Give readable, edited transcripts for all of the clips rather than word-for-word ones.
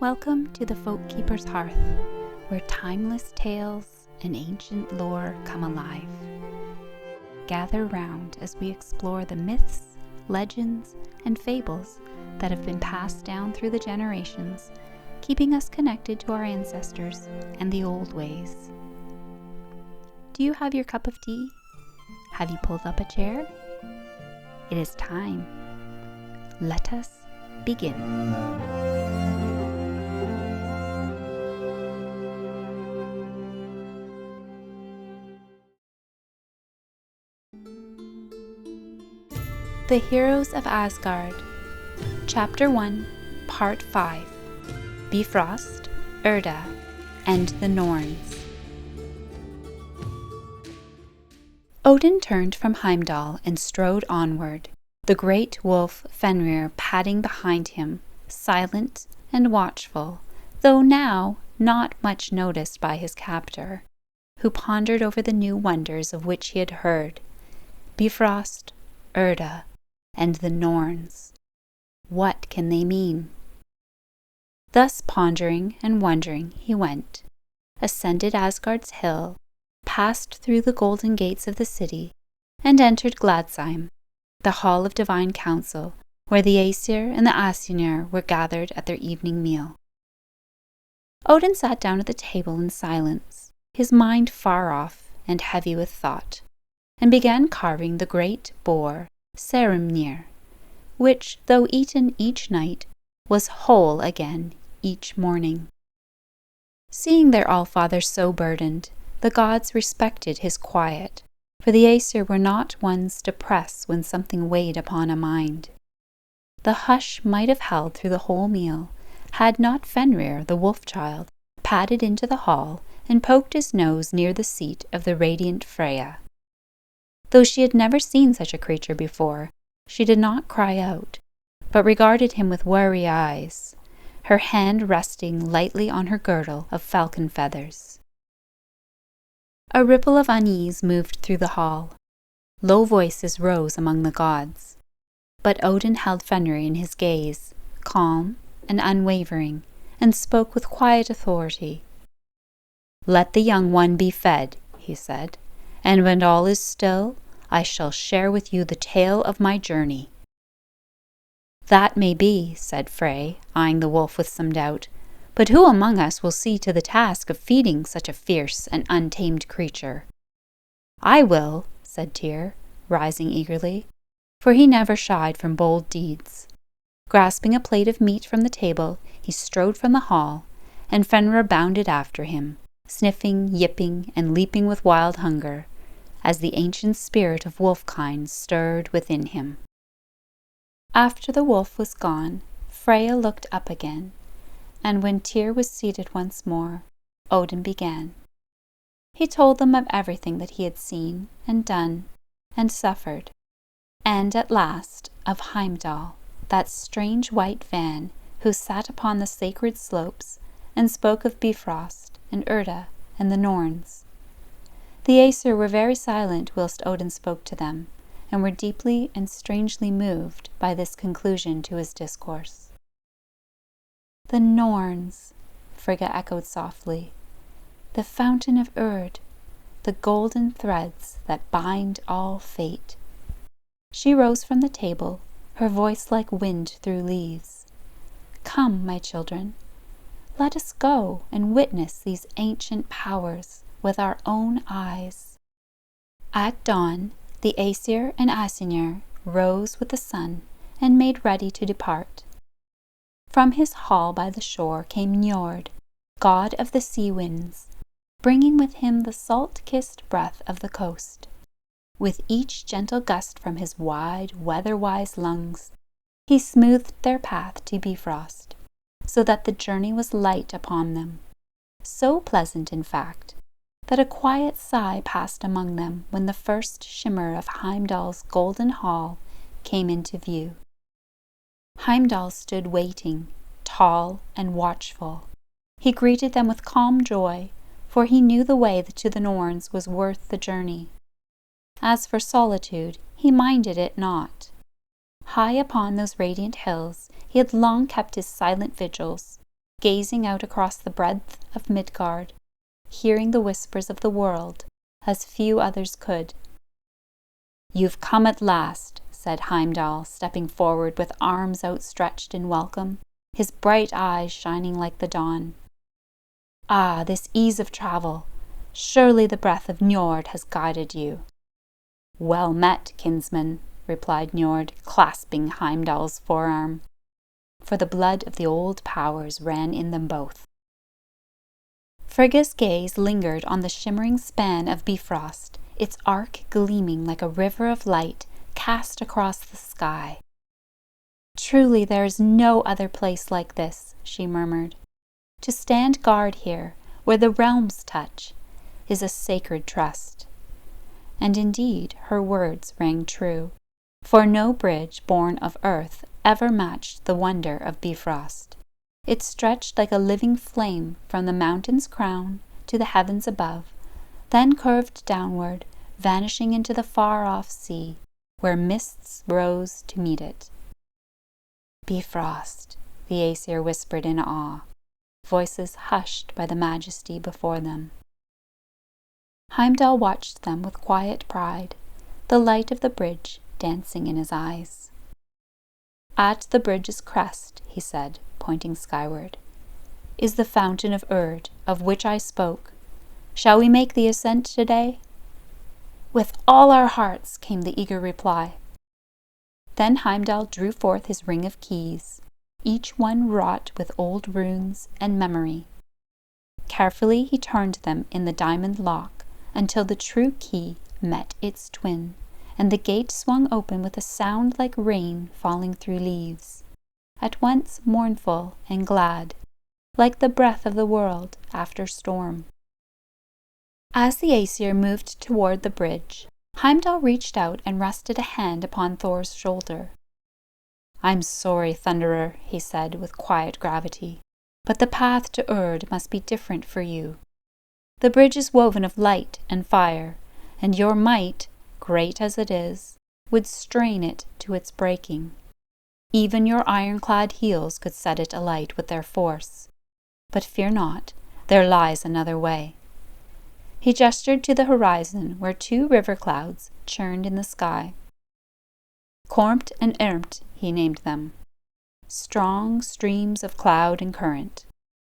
Welcome to the Folkkeeper's Hearth, where timeless tales and ancient lore come alive. Gather round as we explore the myths, legends, and fables that have been passed down through the generations, keeping us connected to our ancestors and the old ways. Do you have your cup of tea? Have you pulled up a chair? It is time. Let us begin. The Heroes of Asgard, Chapter 1, Part 5, Bifrost, Urda, and the Norns. Odin turned from Heimdall and strode onward, the great wolf Fenrir padding behind him, silent and watchful, though now not much noticed by his captor, who pondered over the new wonders of which he had heard, Bifrost, Urda, and the Norns. What can they mean? Thus pondering and wondering he went, ascended Asgard's hill, passed through the golden gates of the city, and entered Gladsheim, the hall of divine council, where the Aesir and the Aesir were gathered at their evening meal. Odin sat down at the table in silence, his mind far off and heavy with thought, and began carving the great boar, Shéamuisin, which, though eaten each night, was whole again each morning. Seeing their Allfather so burdened, the gods respected his quiet, for the Aesir were not ones to press when something weighed upon a mind. The hush might have held through the whole meal, had not Fenrir, the wolf-child, padded into the hall and poked his nose near the seat of the radiant Freya. Though she had never seen such a creature before, she did not cry out, but regarded him with wary eyes, her hand resting lightly on her girdle of falcon feathers. A ripple of unease moved through the hall. Low voices rose among the gods, but Odin held Fenrir in his gaze, calm and unwavering, and spoke with quiet authority. "Let the young one be fed," he said, "and when all is still, I shall share with you the tale of my journey." "That may be," said Frey, eyeing the wolf with some doubt, "but who among us will see to the task of feeding such a fierce and untamed creature?" "I will," said Tyr, rising eagerly, for he never shied from bold deeds. Grasping a plate of meat from the table, he strode from the hall, and Fenrir bounded after him, sniffing, yipping, and leaping with wild hunger, as the ancient spirit of wolfkind stirred within him. After the wolf was gone, Freya looked up again, and when Tyr was seated once more, Odin began. He told them of everything that he had seen and done and suffered, and at last of Heimdall, that strange white van who sat upon the sacred slopes, and spoke of Bifrost and Urda and the Norns. The Aesir were very silent whilst Odin spoke to them, and were deeply and strangely moved by this conclusion to his discourse. "The Norns," Frigga echoed softly, "the fountain of Urd, the golden threads that bind all fate." She rose from the table, her voice like wind through leaves. "Come, my children, let us go and witness these ancient powers with our own eyes." At dawn, the Aesir and Aesir rose with the sun and made ready to depart. From his hall by the shore came Njord, god of the sea winds, bringing with him the salt-kissed breath of the coast. With each gentle gust from his wide, weather-wise lungs, he smoothed their path to Bifrost, so that the journey was light upon them, so pleasant, in fact, that a quiet sigh passed among them when the first shimmer of Heimdall's golden hall came into view. Heimdall stood waiting, tall and watchful. He greeted them with calm joy, for he knew the way to the Norns was worth the journey. As for solitude, he minded it not. High upon those radiant hills, he had long kept his silent vigils, gazing out across the breadth of Midgard, hearing the whispers of the world as few others could. "You've come at last," said Heimdall, stepping forward with arms outstretched in welcome, his bright eyes shining like the dawn. "Ah, this ease of travel! Surely the breath of Njord has guided you." "Well met, kinsman," replied Njord, clasping Heimdall's forearm, for the blood of the old powers ran in them both. Frigga's gaze lingered on the shimmering span of Bifrost, its arc gleaming like a river of light cast across the sky. "Truly there is no other place like this," she murmured. "To stand guard here, where the realms touch, is a sacred trust." And indeed her words rang true, for no bridge born of earth ever matched the wonder of Bifrost. It stretched like a living flame from the mountain's crown to the heavens above, then curved downward, vanishing into the far-off sea, where mists rose to meet it. "Bifrost," the Aesir whispered in awe, voices hushed by the majesty before them. Heimdall watched them with quiet pride, the light of the bridge dancing in his eyes. "At the bridge's crest," he said, pointing skyward, "is the fountain of Urd, of which I spoke. Shall we make the ascent today?" "With all our hearts," came the eager reply. Then Heimdall drew forth his ring of keys, each one wrought with old runes and memory. Carefully he turned them in the diamond lock until the true key met its twin, and the gate swung open with a sound like rain falling through leaves, at once mournful and glad, like the breath of the world after storm. As the Aesir moved toward the bridge, Heimdall reached out and rested a hand upon Thor's shoulder. "I'm sorry, Thunderer," he said with quiet gravity, "but the path to Urd must be different for you. The bridge is woven of light and fire, and your might, great as it is, would strain it to its breaking. Even your ironclad heels could set it alight with their force. But fear not, there lies another way." He gestured to the horizon where two river clouds churned in the sky. Kormt and Ermt, he named them. Strong streams of cloud and current.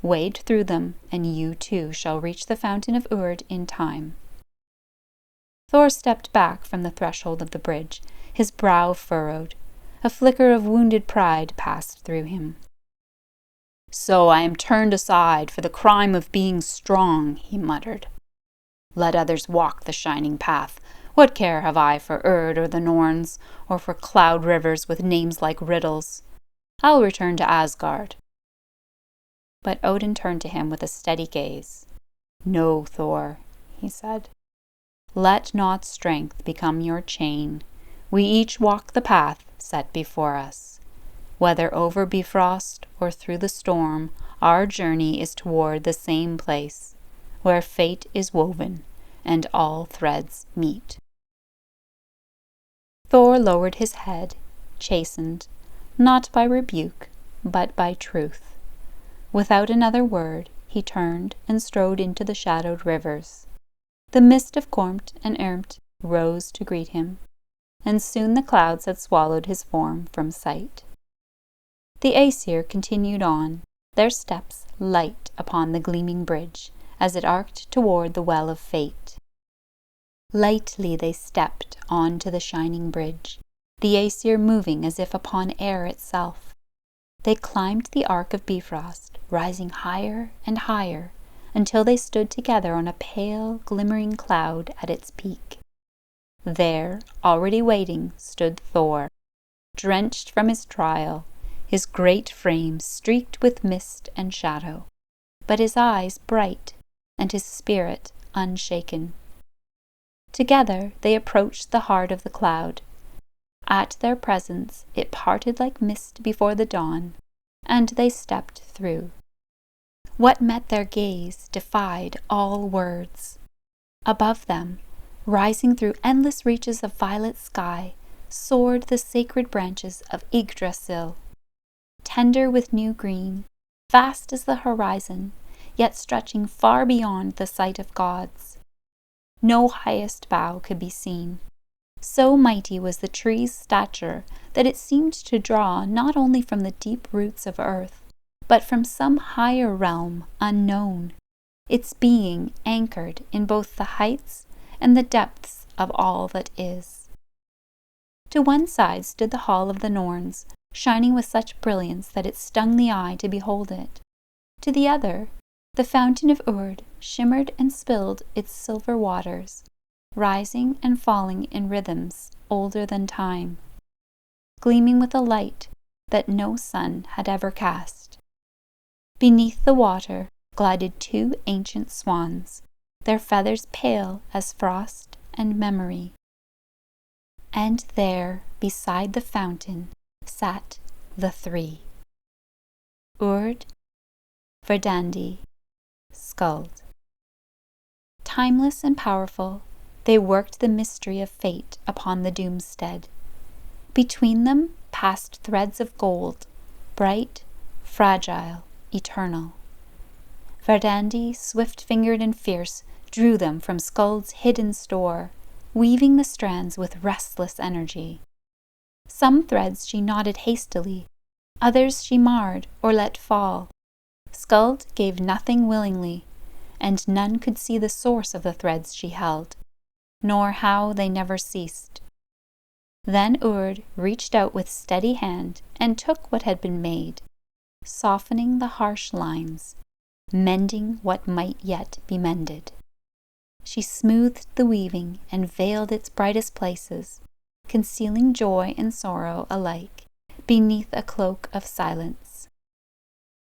Wade through them, and you too shall reach the fountain of Urd in time. Thor stepped back from the threshold of the bridge, his brow furrowed. A flicker of wounded pride passed through him. "So I am turned aside for the crime of being strong," he muttered. "Let others walk the shining path. What care have I for Urd or the Norns, or for cloud rivers with names like riddles? I'll return to Asgard." But Odin turned to him with a steady gaze. "No, Thor," he said. "Let not strength become your chain. We each walk the path set before us. Whether over Bifrost or through the storm, our journey is toward the same place, where fate is woven and all threads meet." Thor lowered his head, chastened, not by rebuke, but by truth. Without another word, he turned and strode into the shadowed rivers. The mist of Kormt and Ermt rose to greet him, and soon the clouds had swallowed his form from sight. The Aesir continued on, their steps light upon the gleaming bridge, as it arced toward the Well of Fate. Lightly they stepped on to the shining bridge, the Aesir moving as if upon air itself. They climbed the arc of Bifrost, rising higher and higher, until they stood together on a pale, glimmering cloud at its peak. There, already waiting, stood Thor, drenched from his trial, his great frame streaked with mist and shadow, but his eyes bright and his spirit unshaken. Together they approached the heart of the cloud. At their presence it parted like mist before the dawn, and they stepped through. What met their gaze defied all words. Above them, rising through endless reaches of violet sky, soared the sacred branches of Yggdrasil. Tender with new green, vast as the horizon, yet stretching far beyond the sight of gods. No highest bough could be seen. So mighty was the tree's stature that it seemed to draw not only from the deep roots of earth, but from some higher realm unknown, its being anchored in both the heights and the depths of all that is. To one side stood the hall of the Norns, shining with such brilliance that it stung the eye to behold it. To the other, the fountain of Urd shimmered and spilled its silver waters, rising and falling in rhythms older than time, gleaming with a light that no sun had ever cast. Beneath the water glided two ancient swans, their feathers pale as frost and memory. And there, beside the fountain, sat the three: Urd, Verdandi, Skuld. Timeless and powerful, they worked the mystery of fate upon the doomstead. Between them passed threads of gold, bright, fragile, eternal. Verdandi, swift-fingered and fierce, drew them from Skuld's hidden store, weaving the strands with restless energy. Some threads she knotted hastily, others she marred or let fall. Skuld gave nothing willingly, and none could see the source of the threads she held, nor how they never ceased. Then Urd reached out with steady hand and took what had been made, softening the harsh lines, mending what might yet be mended. She smoothed the weaving and veiled its brightest places, concealing joy and sorrow alike beneath a cloak of silence.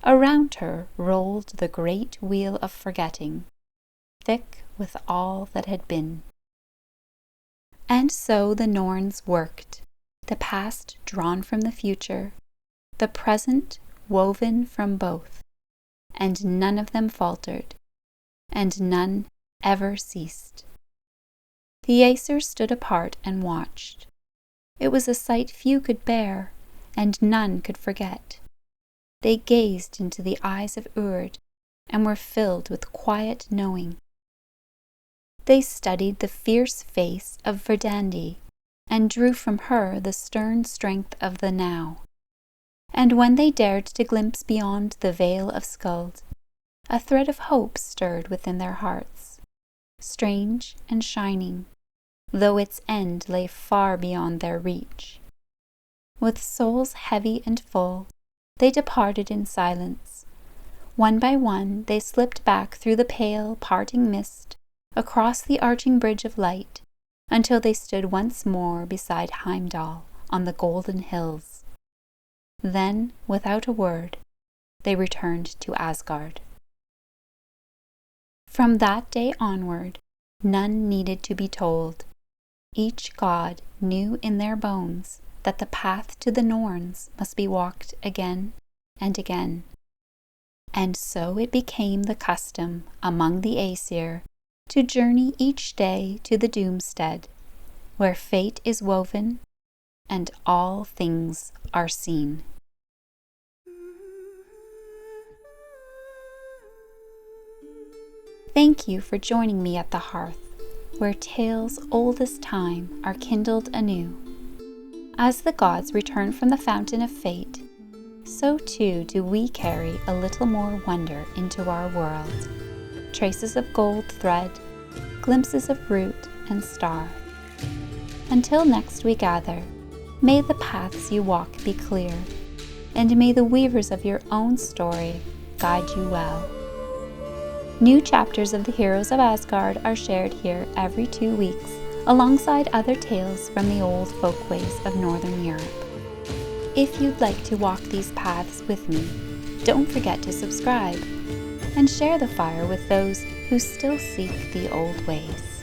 Around her rolled the great wheel of forgetting, thick with all that had been. And so the Norns worked, the past drawn from the future, the present woven from both, and none of them faltered, and none ever ceased. The Aesir stood apart and watched. It was a sight few could bear, and none could forget. They gazed into the eyes of Urd and were filled with quiet knowing. They studied the fierce face of Verdandi and drew from her the stern strength of the now. And when they dared to glimpse beyond the veil of Skuld, a thread of hope stirred within their hearts, strange and shining, though its end lay far beyond their reach. With souls heavy and full, they departed in silence. One by one they slipped back through the pale, parting mist, across the arching bridge of light, until they stood once more beside Heimdall on the golden hills. Then, without a word, they returned to Asgard. From that day onward, none needed to be told. Each god knew in their bones that the path to the Norns must be walked again and again. And so it became the custom among the Aesir to journey each day to the doomstead, where fate is woven and all things are seen. Thank you for joining me at the Hearth, where tales old as time are kindled anew. As the gods return from the fountain of fate, so too do we carry a little more wonder into our world. Traces of gold thread, glimpses of root and star. Until next we gather, may the paths you walk be clear, and may the weavers of your own story guide you well. New chapters of the Heroes of Asgard are shared here every 2 weeks, alongside other tales from the old folkways of Northern Europe. If you'd like to walk these paths with me, don't forget to subscribe and share the fire with those who still seek the old ways.